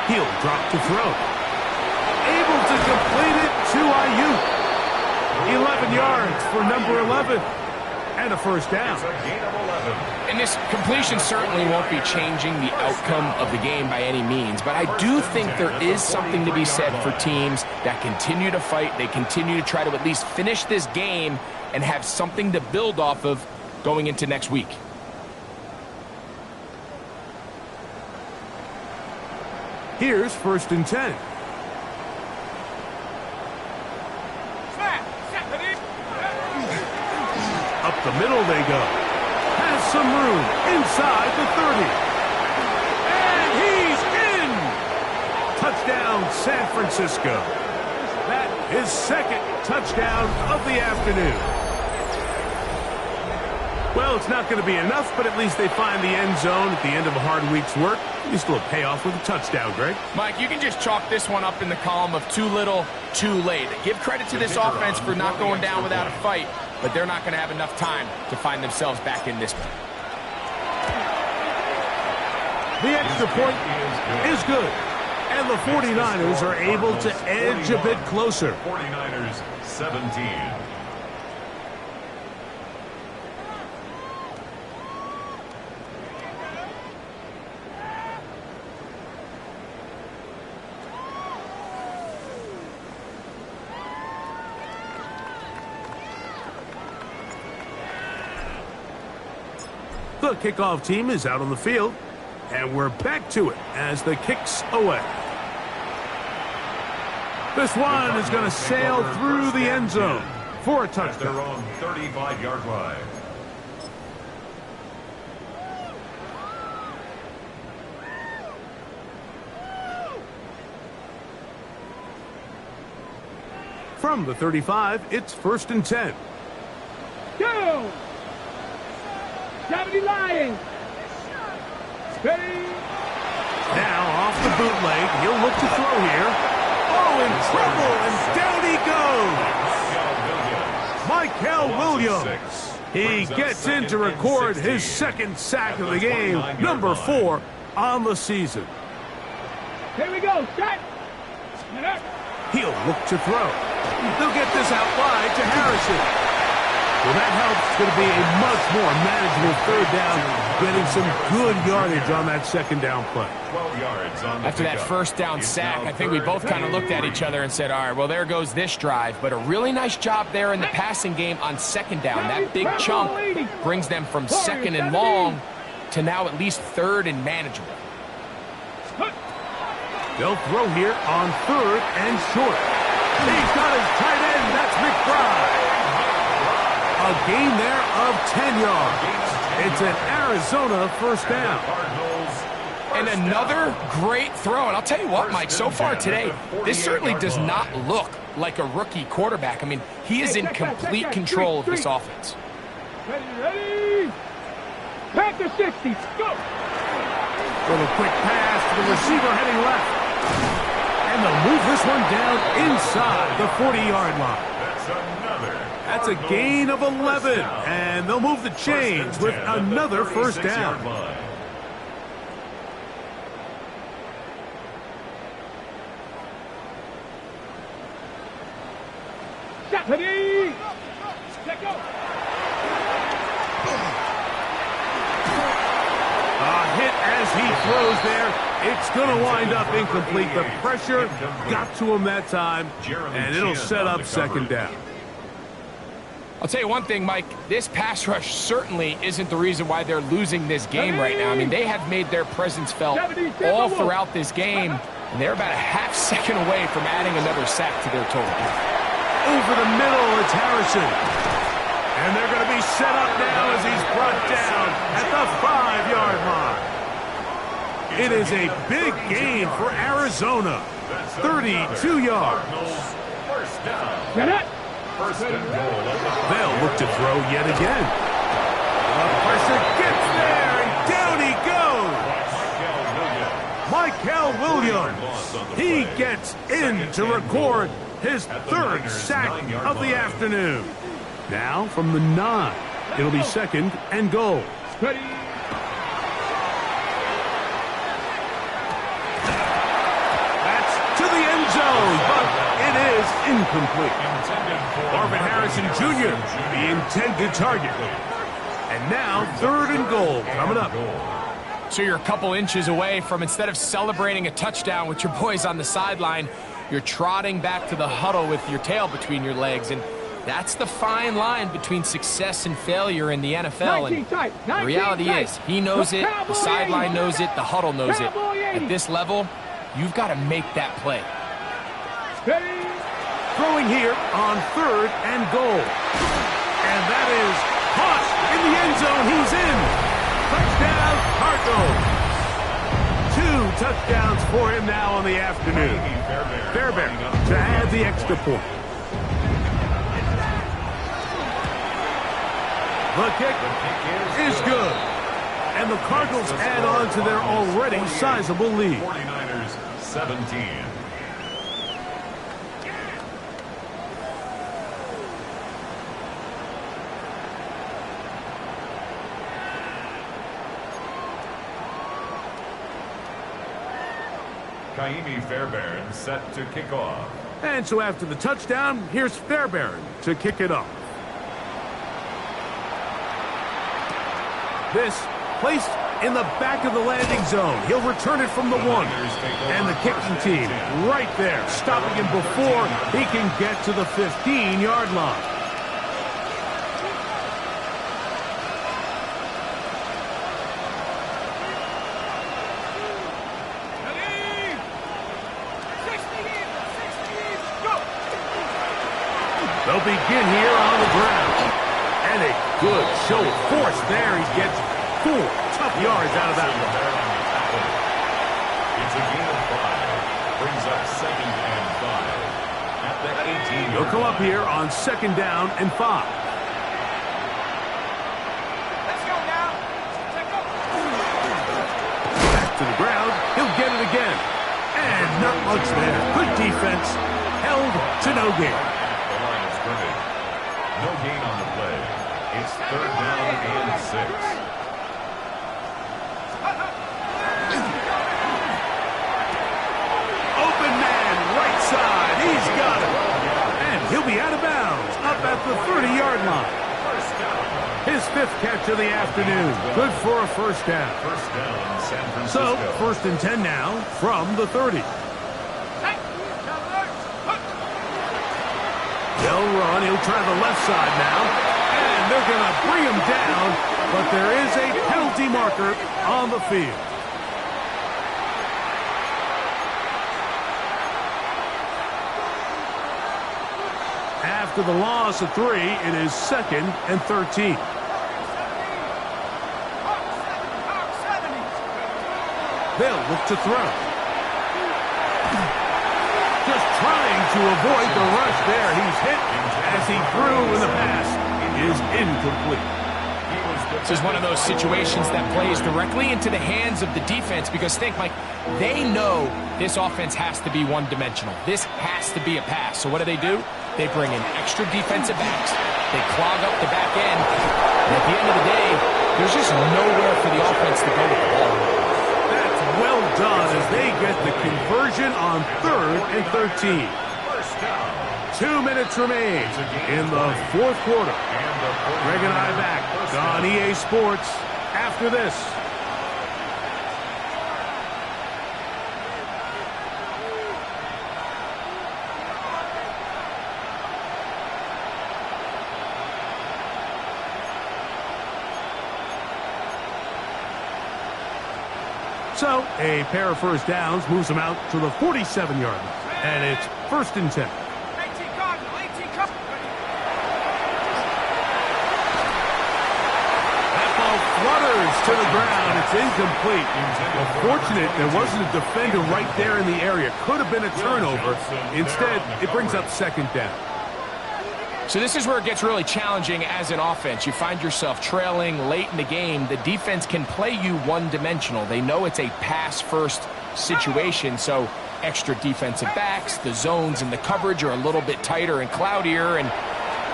He'll drop to throw. Able to complete it to Ayuk. 11 yards for number 11. And and a first down. It's a gain of 11. And this completion certainly won't be changing the outcome of the game by any means, but I do think there is something to be said for teams that continue to fight. They continue to try to at least finish this game and have something to build off of going into next week. Here's 1st and 10. Up the middle they go. Has some room inside the 30. And he's in! Touchdown, San Francisco. That is 2nd touchdown of the afternoon. Well, it's not going to be enough, but at least they find the end zone at the end of a hard week's work. At least a little payoff with a touchdown, Greg. Mike, you can just chalk this one up in the column of too little, too late. Give credit to this offense for not going down without a fight, but they're not going to have enough time to find themselves back in this one. The extra point is good. And the 49ers are able to edge a bit closer. 49ers 17. The kickoff team is out on the field, and we're back to it as the kick's away. This one is going to sail through the end zone for a At their touchdown. own 35-yard line. From the 35, it's 1st and 10. Go! 70 Lions. Ready? Now off the bootleg, he'll look to throw here. Oh, in trouble, and down he goes. Michael Williams. He gets in to record his 2nd sack of the game, number 4 on the season. Here we go. Set. He'll look to throw. They'll get this out wide to Harrison. Well, that helps. It's going to be a much more manageable 3rd down, getting some good yardage on that 2nd down play. 12 yards on the After that pickup. 1st down It's sack, now I think we 3rd both kind of and looked at each other and said, all right, well, there goes this drive. But a really nice job there in the passing game on 2nd down. That big chunk brings them from 2nd and long to now at least 3rd and manageable. They'll throw here on 3rd and short. He's got his tight end. That's McBride. A gain there of 10 yards. It's an Arizona 1st down. And another great throw. And I'll tell you what, Mike, so far today, this certainly does not look like a rookie quarterback. I mean, he is in complete control of this offense. Ready? Panther 60. Go! Little quick pass to the receiver heading left. And they'll move this one down inside the 40-yard line. That's a gain of 11. And they'll move the chains with another 1st down. Ready? Let go. Hit as he throws there. It's going to wind up incomplete. The pressure got to him that time, and it'll set up 2nd down. I'll tell you one thing, Mike, this pass rush certainly isn't the reason why they're losing this game right now. I mean, they have made their presence felt all throughout this game, and they're about a half second away from adding another sack to their total. Over the middle, it's Harrison. And they're going to be set up now as he's brought down at the 5-yard line. It is a big gain for Arizona. 32 yards. First down. Get it. First and goal. They'll look to throw yet again. The pressure gets there, and down he goes. Michael Williams. He gets in to record his 3rd sack of the afternoon. Now from the 9, it'll be 2nd and goal. Ready? That's to the end zone, but it is incomplete. Marvin Harrison Jr., the intended target. And now 3rd and goal coming up. So you're a couple inches away from, instead of celebrating a touchdown with your boys on the sideline, you're trotting back to the huddle with your tail between your legs. And that's the fine line between success and failure in the NFL. And the reality is, he knows it, the sideline knows it, the huddle knows it. At this level, you've got to make that play. Throwing here on 3rd and goal. And that is caught in the end zone. He's in. Touchdown, Cardinals. 2 touchdowns for him now on the afternoon. Fairbairn to add the extra point. The kick is good. And the Cardinals add on to their already sizable lead. 49ers 17. Kaimi Fairbairn set to kick off. And so after the touchdown, here's Fairbairn to kick it off. This placed in the back of the landing zone. He'll return it from the 1. And the kicking team right there, stopping him before he can get to the 15-yard line. They'll begin here on the ground. And a good show of force there. He gets 4 tough yards out of that one. It's a gain of 5. Brings up 2nd and 5. At the 18. He'll come up here on 2nd down and 5. Let's go now. Back to the ground. He'll get it again. And not much there. Good defense. Held to no gain. No gain on the play. It's 3rd down and 6. Open man, right side. He's got it. And he'll be out of bounds up at the 30-yard line. His 5th catch of the afternoon. Good for a 1st down. 1st down, San Francisco. So, 1st and 10 now from the 30. They'll run. He'll try the left side now. And they're going to bring him down. But there is a penalty marker on the field. After the loss of 3, it is 2nd and 13. They'll look to throw. Just trying to avoid the rush there. He's hit as he threw, and the pass is incomplete. This is one of those situations that plays directly into the hands of the defense, because think, Mike, they know this offense has to be one-dimensional. This has to be a pass. So what do? They bring in extra defensive backs. They clog up the back end. And at the end of the day, there's just nowhere for the offense to go with the ball. That's well done as they get the conversion on 3rd and 13. 2 minutes remain in the 4th quarter. Greg and I back on EA Sports after this. So, a pair of 1st downs moves them out to the 47-yard line. And it's 1st and 10. That ball flutters to the ground. It's incomplete. Well, fortunate there wasn't a defender right there in the area. Could have been a turnover. Instead, it brings up 2nd down. So this is where it gets really challenging as an offense. You find yourself trailing late in the game. The defense can play you one-dimensional. They know it's a pass-first situation, so extra defensive backs, the zones and the coverage are a little bit tighter and cloudier, and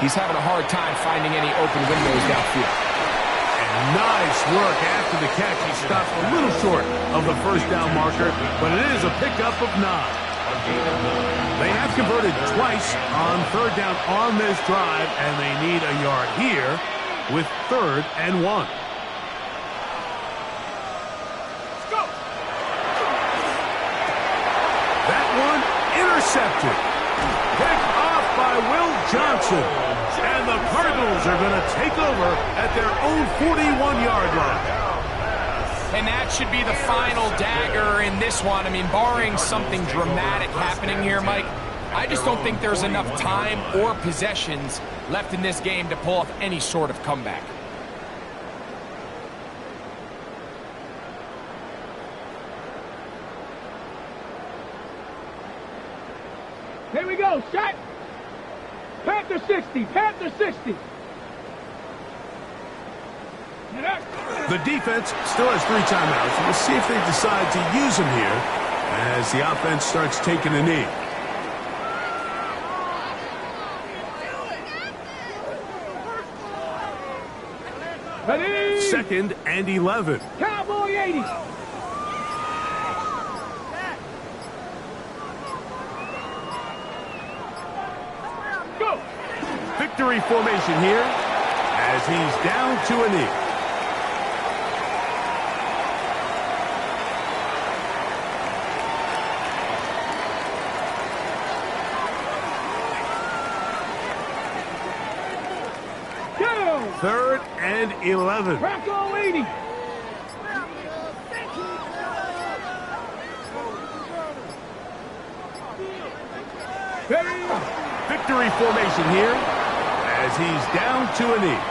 he's having a hard time finding any open windows downfield. And nice work after the catch. He stops a little short of the 1st down marker, but it is a pickup of 9. They have converted twice on 3rd down on this drive, and they need a yard here with 3rd and 1. That one intercepted. Picked off by Will Johnson. And the Cardinals are going to take over at their own 41-yard line. And that should be the final dagger in this one. I mean, barring something dramatic happening here, Mike, I just don't think there's enough time or possessions left in this game to pull off any sort of comeback. Here we go, shot. Panther 60, Panther 60. The defense still has 3 timeouts. We'll see if they decide to use them here as the offense starts taking a knee. Ready? 2nd and 11. Cowboy 80. Go. Victory formation here as he's down to a knee. Go. 3rd and 11. Bronco 80. Ready? Victory formation here as he's down to a knee.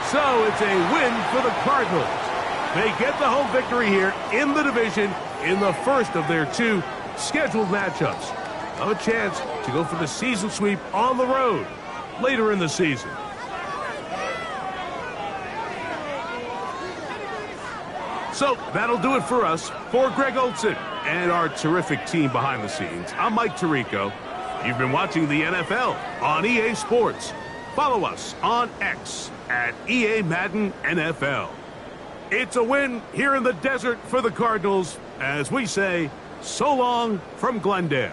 So it's a win for the Cardinals. They get the home victory here in the division in the first of their 2 scheduled matchups. A chance to go for the season sweep on the road later in the season. So that'll do it for us. For Greg Olson and our terrific team behind the scenes, I'm Mike Tirico. You've been watching the NFL on EA Sports. Follow us on X at EA Madden NFL. It's a win here in the desert for the Cardinals as we say so long from Glendale.